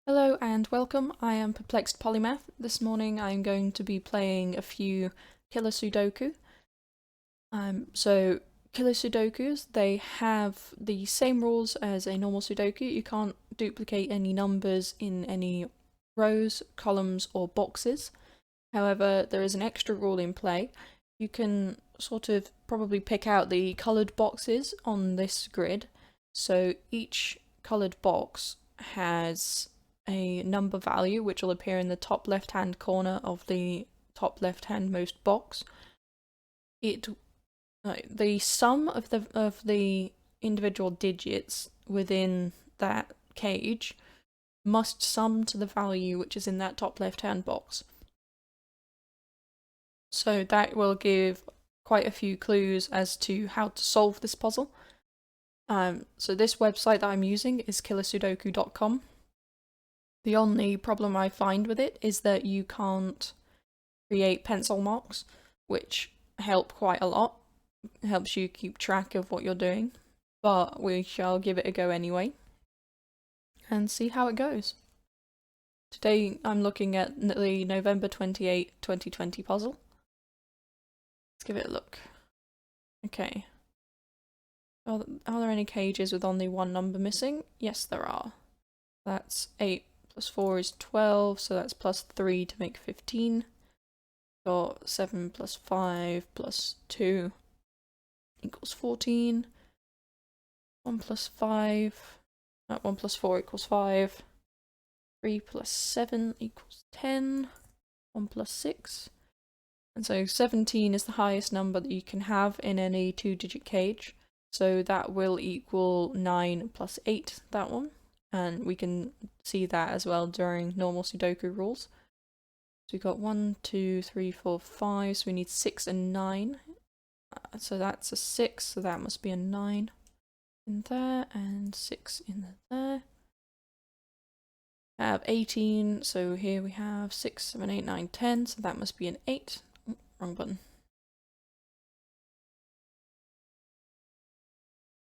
Hello and welcome, I am Perplexed Polymath. This morning I'm going to be playing a few killer Sudoku. Killer Sudokus, they have the same rules as a normal Sudoku. You can't duplicate any numbers in any rows, columns or boxes. However, there is an extra rule in play. You can sort of probably pick out the coloured boxes on this grid. So each coloured box has a number value which will appear in the top left hand corner of the top left hand most box. The sum of the individual digits within that cage must sum to the value which is in that top left hand box. So that will give quite a few clues as to how to solve this puzzle. So this website that I'm using is killersudoku.com. The only problem I find with it is that you can't create pencil marks, which help quite a lot. It helps you keep track of what you're doing, but we shall give it a go anyway and see how it goes. Today I'm looking at the November 28, 2020 puzzle. Let's give it a look. Okay. Are there any cages with only one number missing? Yes, there are. That's 8 plus 4 is 12, so that's plus 3 to make 15. Got 7 plus 5 plus 2 equals 14. 1 plus 5, 1 plus 4 equals 5. 3 plus 7 equals 10. 1 plus 6. And so 17 is the highest number that you can have in any two-digit cage. So that will equal 9 plus 8, that one. And we can see that as well during normal Sudoku rules. So we've got 1, 2, 3, 4, 5, so we need 6 and 9. So that's a 6, so that must be a 9 in there, and 6 in there. I have 18, so here we have 6, 7, 8, 9, 10, so that must be an 8. Oh, wrong button.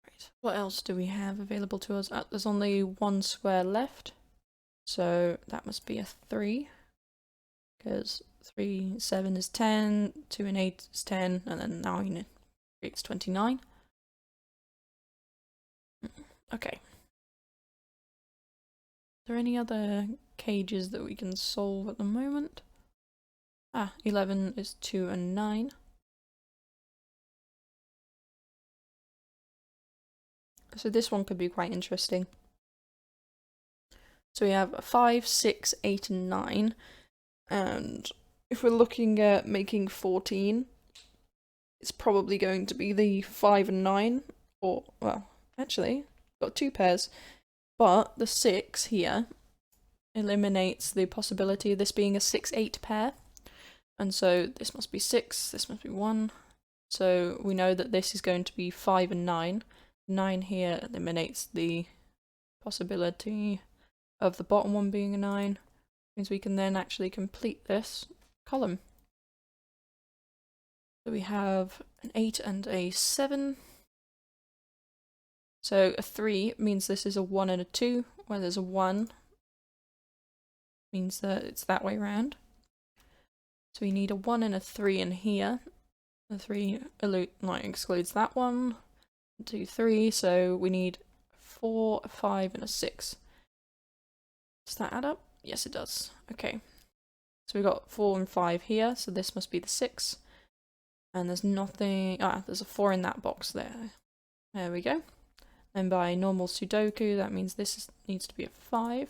Right, what else do we have available to us? There's only one square left, so that must be a 3. Because 3, 7 is 10, 2 and 8 is 10, and then 9 creates 29. Okay. Are there any other cages that we can solve at the moment? 11 is 2 and 9. So this one could be quite interesting. So we have 5, 6, 8 and 9. And if we're looking at making 14, it's probably going to be the 5 and 9, or, well, actually, got 2 pairs, but the 6 here eliminates the possibility of this being a 6-8 pair, and so this must be 6, this must be 1, so we know that this is going to be 5 and 9. 9 here eliminates the possibility of the bottom one being a 9, means we can then actually complete this column. So we have an 8 and a 7. So a 3 means this is a 1 and a 2, where there's a 1 means that it's that way round. So we need a 1 and a 3 in here. The 3 excludes that one. 2, 3, so we need 4, a 5 and a 6. Does that add up? Yes, it does. Okay. So we've got 4 and 5 here, so this must be the 6. And there's nothing... there's a 4 in that box there. There we go. And by normal Sudoku, that means this needs to be a 5.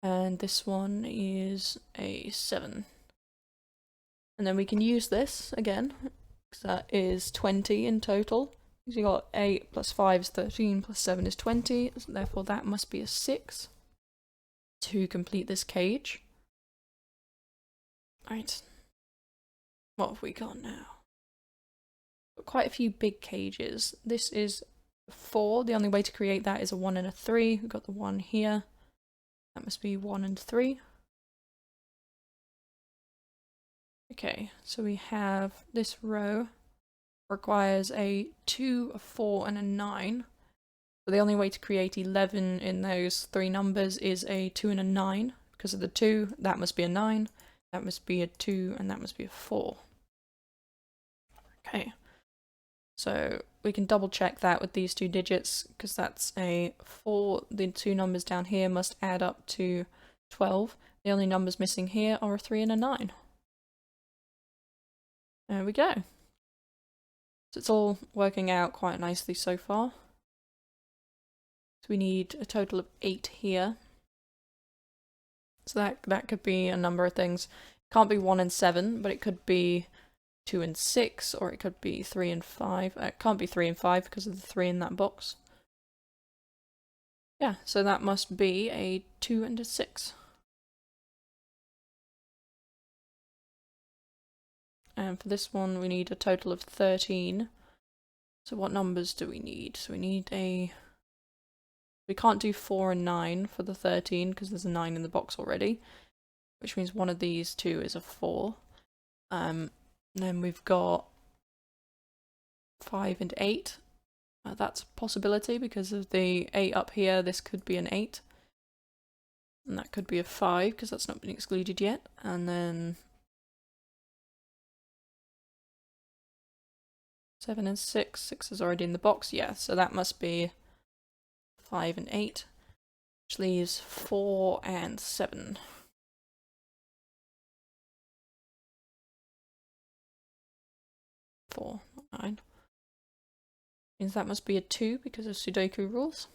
And this one is a 7. And then we can use this again, because that is 20 in total. So you got 8 plus 5 is 13, plus 7 is 20, so therefore that must be a 6 to complete this cage. Right. What have we got now? Got quite a few big cages. This is 4. The only way to create that is a 1 and a 3. We've got the 1 here. That must be 1 and 3. Okay, so we have this row requires a 2, a 4, and a 9. So the only way to create 11 in those three numbers is a 2 and a 9. Because of the 2, that must be a 9, that must be a 2, and that must be a 4. Okay, so we can double check that with these two digits, because that's a 4. The two numbers down here must add up to 12. The only numbers missing here are a 3 and a 9. There we go. So it's all working out quite nicely so far. So we need a total of 8 here. So that could be a number of things. It can't be 1 and 7, but it could be 2 and 6, or it could be 3 and 5. It can't be 3 and 5 because of the 3 in that box. Yeah, so that must be a 2 and a 6. And for this one, we need a total of 13. So what numbers do we need? So we need a... We can't do 4 and 9 for the 13 because there's a 9 in the box already, which means one of these two is a 4. Then we've got 5 and 8. That's a possibility because of the 8 up here. This could be an 8. And that could be a 5 because that's not been excluded yet. And then 7 and 6. 6 is already in the box. Yeah, so that must be 5 and 8. Which leaves 4 and 7. Four, not 9. Means that must be a 2 because of Sudoku rules.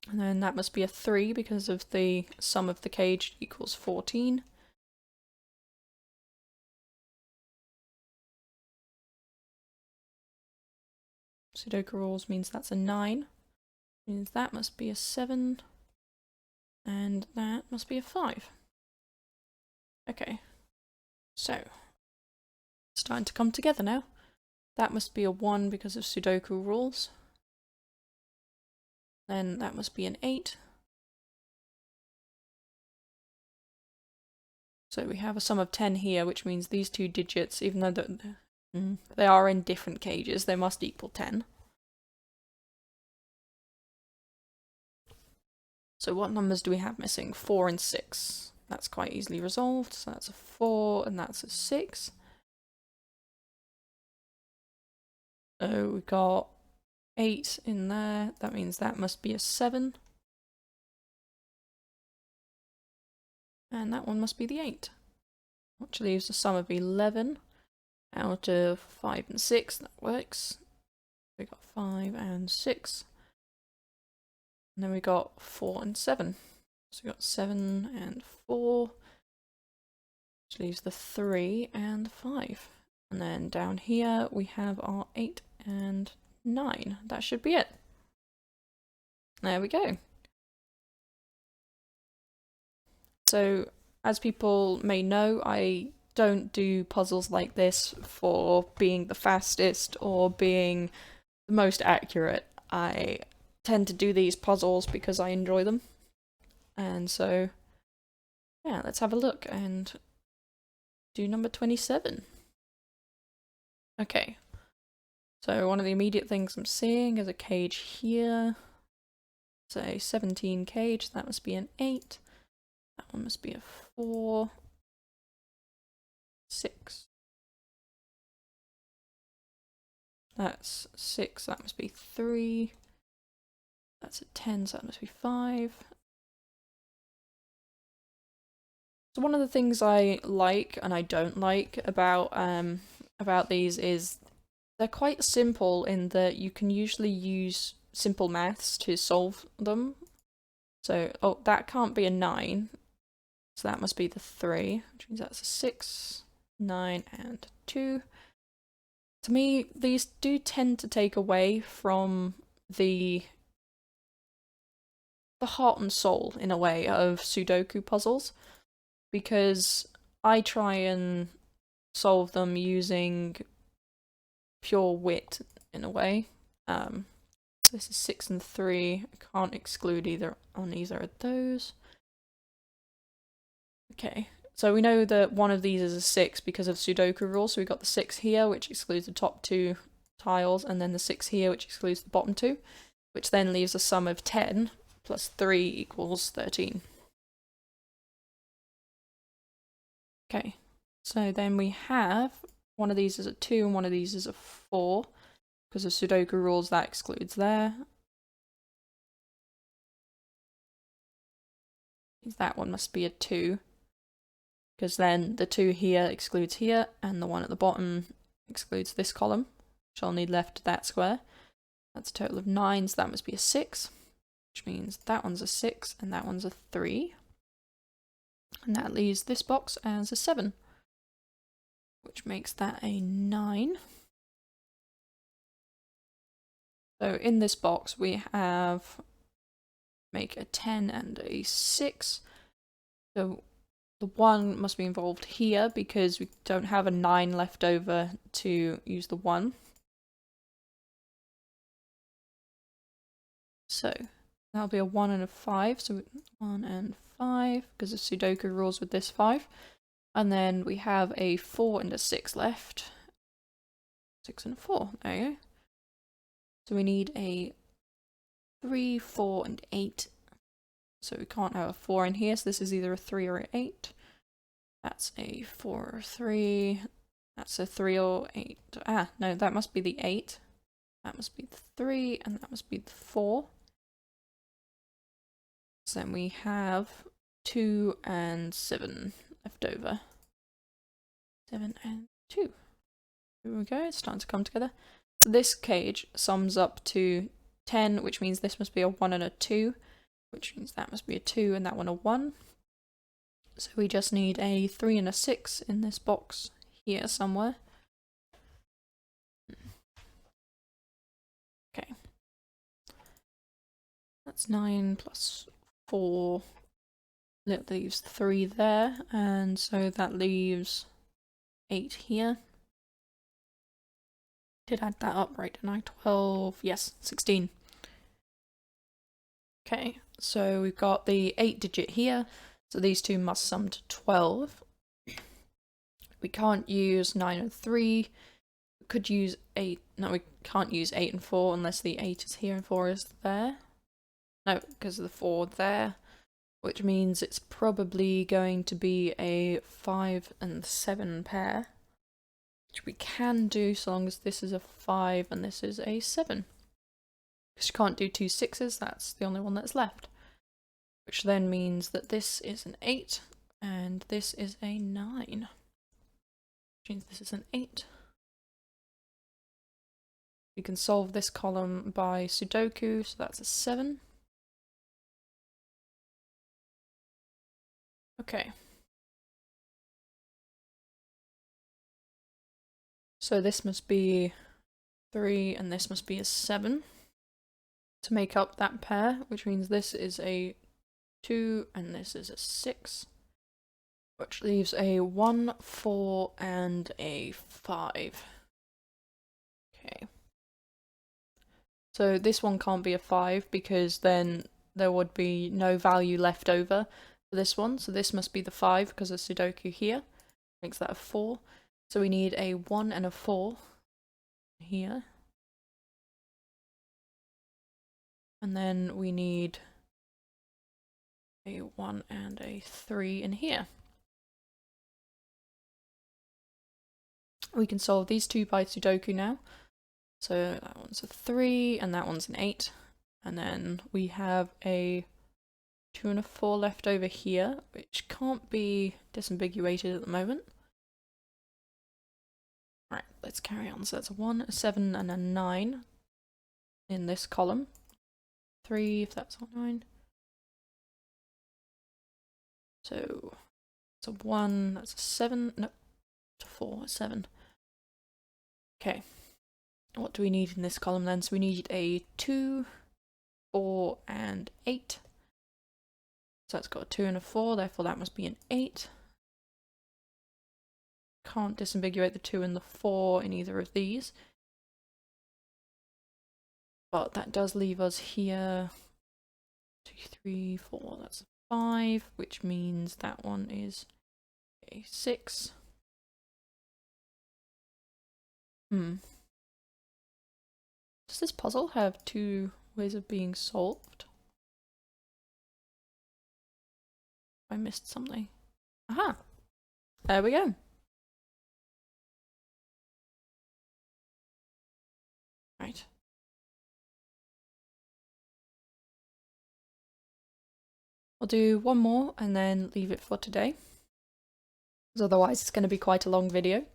And then that must be a 3 because of the sum of the cage equals 14. Sudoku rules means that's a 9. Means that must be a 7. And that must be a 5. Okay. So, it's starting to come together now. That must be a 1 because of Sudoku rules. Then that must be an 8. So we have a sum of 10 here, which means these two digits, even though they are in different cages, they must equal 10. So what numbers do we have missing? 4 and 6. That's quite easily resolved. So that's a 4 and that's a 6. So we've got 8 in there. That means that must be a 7. And that one must be the 8. Which leaves a sum of 11 out of 5 and 6. That works. We got 5 and 6. And then we got 4 and 7. So we got 7 and 4. Which leaves the 3 and 5. And then down here we have our 8 and 9. That should be it. There we go. So, as people may know, I don't do puzzles like this for being the fastest or being the most accurate. I tend to do these puzzles because I enjoy them. And so, yeah, let's have a look and do number 27. Okay. So one of the immediate things I'm seeing is a cage here. It's a 17 cage, that must be an 8. That one must be a 4. 6. That's 6, that must be 3. That's a 10, so that must be 5. So one of the things I like and I don't like about these is they're quite simple in that you can usually use simple maths to solve them. So, oh, that can't be a 9, so that must be the 3, which means that's a 6, 9, and 2. To me, these do tend to take away from the heart and soul, in a way, of Sudoku puzzles, because I try and solve them using pure wit, in a way. This is 6 and 3. I can't exclude either on either of those. Okay, so we know that one of these is a 6 because of Sudoku rule, so we got the 6 here, which excludes the top 2 tiles, and then the 6 here, which excludes the bottom 2, which then leaves a sum of 10 plus 3 equals 13. Okay, so then we have one of these is a 2 and one of these is a 4, because of Sudoku rules that excludes there. That one must be a 2, because then the 2 here excludes here, and the one at the bottom excludes this column, which I'll need left that square. That's a total of 9, so that must be a 6, which means that one's a 6 and that one's a 3. And that leaves this box as a 7, which makes that a 9. So in this box we have make a 10 and a 6. So the 1 must be involved here because we don't have a 9 left over to use the 1. So that'll be a 1 and a 5, so 1 and 5, because of Sudoku rules with this 5. And then we have a 4 and a 6 left. 6 and a 4, there you go. So we need a 3, 4, and 8. So we can't have a 4 in here, so this is either a 3 or an 8. That's a 4 or 3. That's a 3 or 8. Ah, no, that must be the 8. That must be the 3, and that must be the 4. So then we have 2 and 7 left over. 7 and 2. Here we go, it's starting to come together. So this cage sums up to 10, which means this must be a 1 and a 2, which means that must be a 2 and that one a 1. So we just need a 3 and a 6 in this box here somewhere. Okay. That's 9 plus 4. That leaves 3 there, and so that leaves 8 here. Did add that up right, didn't I? 12, yes, 16. Okay, so we've got the 8 digit here, so these two must sum to 12. We can't use 9 and 3. We could use 8. No, we can't use 8 and 4 unless the 8 is here and 4 is there. No, because of the 4 there, which means it's probably going to be a 5 and 7 pair, which we can do so long as this is a 5 and this is a 7. Because you can't do 2 6s, that's the only one that's left. Which then means that this is an 8 and this is a 9. Which means this is an 8. We can solve this column by Sudoku, so that's a 7. Okay. So this must be 3 and this must be a 7 to make up that pair, which means this is a 2 and this is a 6, which leaves a 1, 4 and a 5. Okay. So this one can't be a 5 because then there would be no value left over for this one, so this must be the 5 because of Sudoku here, makes that a 4. So we need a 1 and a 4 here. And then we need a 1 and a 3 in here. We can solve these two by Sudoku now. So that one's a 3 and that one's an 8. And then we have a 2 and a 4 left over here, which can't be disambiguated at the moment. Right, let's carry on. So that's a 1, a 7 and a 9 in this column. 3 if that's on 9. So it's a 1, that's a 7, no, it's a 4, a 7. Okay, what do we need in this column then? So we need a 2, 4 and 8. So it's got a 2 and a 4, therefore that must be an 8. Can't disambiguate the 2 and the 4 in either of these. But that does leave us here 2, 3, 4, that's a 5, which means that one is a 6. Does this puzzle have two ways of being solved? I missed something. Aha! There we go. Right. I'll do one more and then leave it for today, because otherwise it's going to be quite a long video.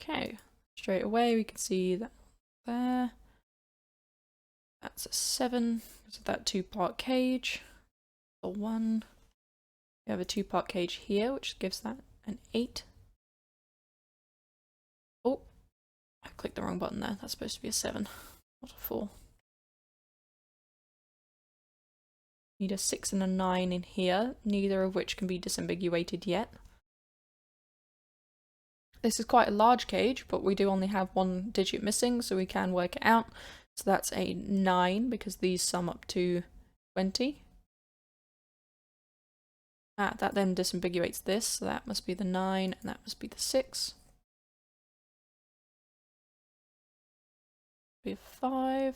Okay, straight away we can see that there. That's a 7, because of that 2-part cage. A 1. We have a 2-part cage here, which gives that an 8. Oh, I clicked the wrong button there. That's supposed to be a 7, not a 4. Need a 6 and a 9 in here, neither of which can be disambiguated yet. This is quite a large cage, but we do only have 1 digit missing, so we can work it out. So that's a 9, because these sum up to 20. That then disambiguates this, so that must be the 9, and that must be the 6. Be a 5.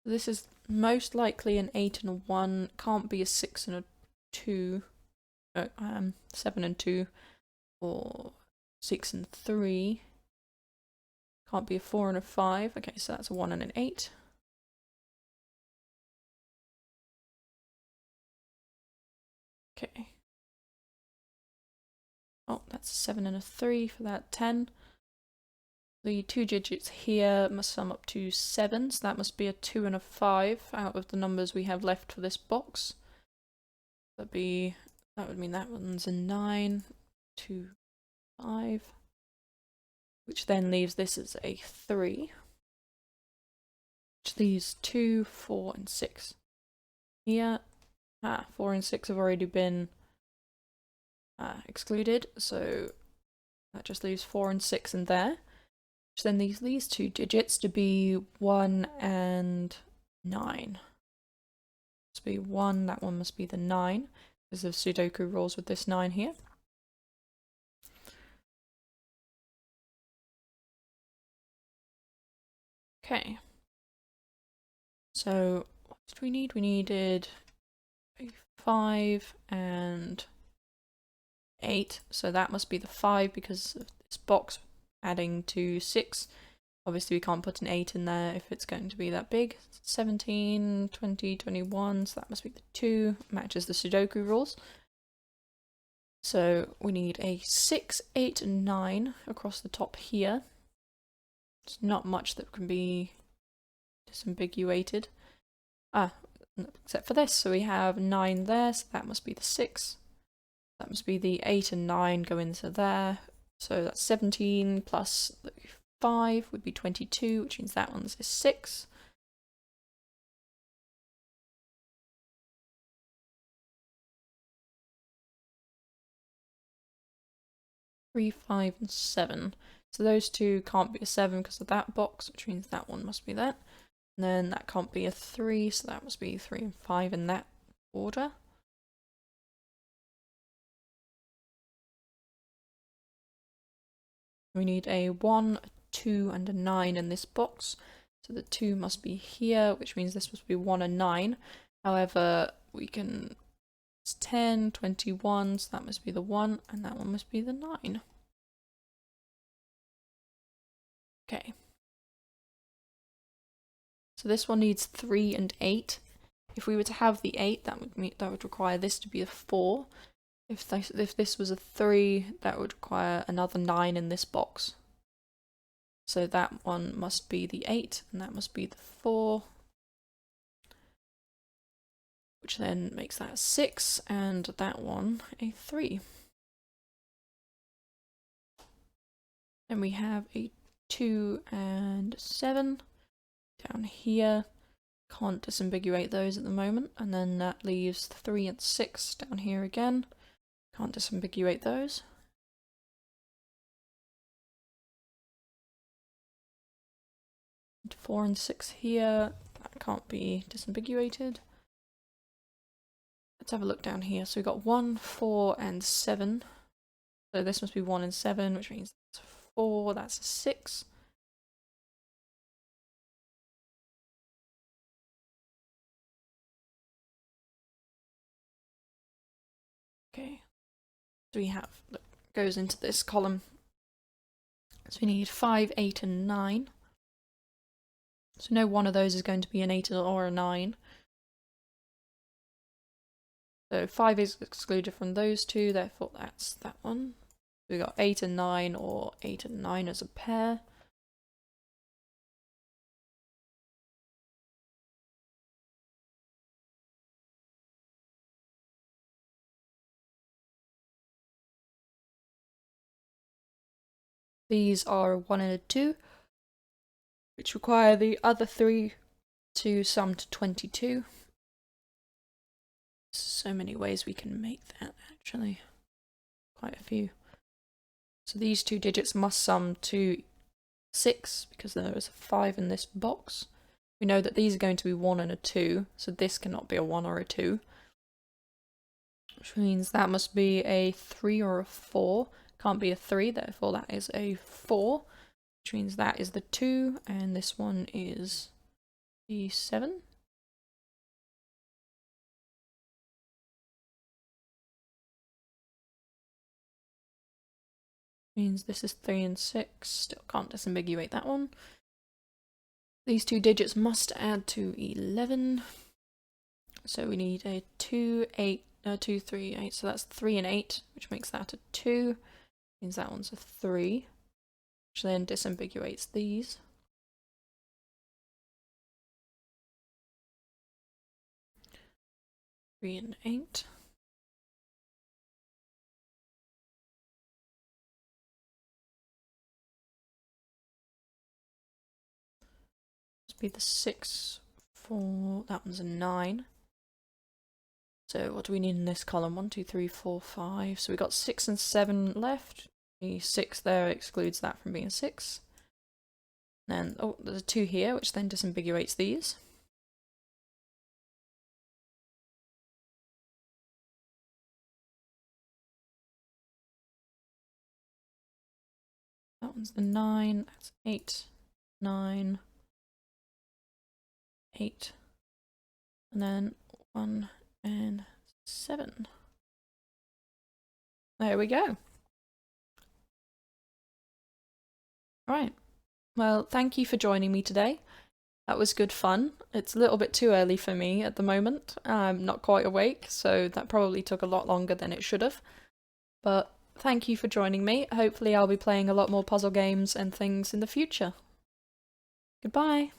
This is most likely an 8 and a 1, can't be a 6 and a 2, 7 and 2, or 6 and 3, can't be a 4 and a 5, okay, so that's a 1 and an 8. Okay. Oh, that's a 7 and a 3 for that 10. The 2 digits here must sum up to 7, so that must be a 2 and a 5 out of the numbers we have left for this box. That would mean that one's a 9, 2, 5, which then leaves this as a 3, which leaves 2, 4, and 6. Here, 4 and 6 have already been excluded, so that just leaves 4 and 6 in there. Which then leaves these 2 digits to be 1 and 9. Must be 1, that one must be the 9, because of Sudoku rules with this 9 here. Okay. So, what did we need? We needed a 5 and 8, so that must be the 5 because of this box adding to 6. Obviously we can't put an 8 in there if it's going to be that big. 17, 20, 21, so that must be the 2, matches the Sudoku rules. So we need a 6, 8, and 9 across the top here. There's not much that can be disambiguated. Except for this, so we have 9 there, so that must be the 6. That must be the 8 and 9 go into there. So that's 17 plus 5 would be 22, which means that one's a 6. Three, 5, and 7. So those 2 can't be a 7 because of that box, which means that one must be that. And then that can't be a 3, so that must be 3 and 5 in that order. We need a 1, a 2, and a 9 in this box. So the 2 must be here, which means this must be 1 and 9. However, we can... It's 10, 21, so that must be the 1, and that one must be the 9. Okay. So this one needs 3 and 8. If we were to have the 8, that would require this to be a 4. If this was a 3, that would require another 9 in this box. So that one must be the 8, and that must be the 4. Which then makes that a 6, and that one a 3. Then we have a 2 and 7 down here. Can't disambiguate those at the moment, and then that leaves 3 and 6 down here again. Can't disambiguate those. And 4 and 6 here. That that can't be disambiguated. Let's have a look down here. So we've got 1, 4, and 7. So this must be 1 and 7, which means that's 4, that's a 6. Okay, so we have, that goes into this column. So we need 5, 8, and 9. So no one of those is going to be an 8 or a 9. So 5 is excluded from those two, therefore that's that one. We got 8 and 9, or 8 and 9 as a pair. These are a 1 and a 2, which require the other 3 to sum to 22. So many ways we can make that, actually. Quite a few. So these 2 digits must sum to 6, because there is a 5 in this box. We know that these are going to be 1 and a 2, so this cannot be a 1 or a 2. Which means that must be a 3 or a 4. Can't be a 3, therefore that is a 4. Which means that is the 2, and this one is the 7. Means this is 3 and 6. Still can't disambiguate that one. These 2 digits must add to 11. So we need a 2, 8, 2, 3, 8. So that's 3 and 8, which makes that a 2. Means that one's a 3, which then disambiguates these. Three and 8. Must be the 6, 4. That one's a 9. So what do we need in this column? 1, 2, 3, 4, 5. So we got 6 and 7 left. The 6 there excludes that from being a 6. And then, oh, there's a 2 here, which then disambiguates these. That one's the 9. That's 8, 9, 8. And then 1 and 7. There we go. Right. Well, thank you for joining me today. That was good fun. It's a little bit too early for me at the moment. I'm not quite awake, so that probably took a lot longer than it should have. But thank you for joining me. Hopefully I'll be playing a lot more puzzle games and things in the future. Goodbye.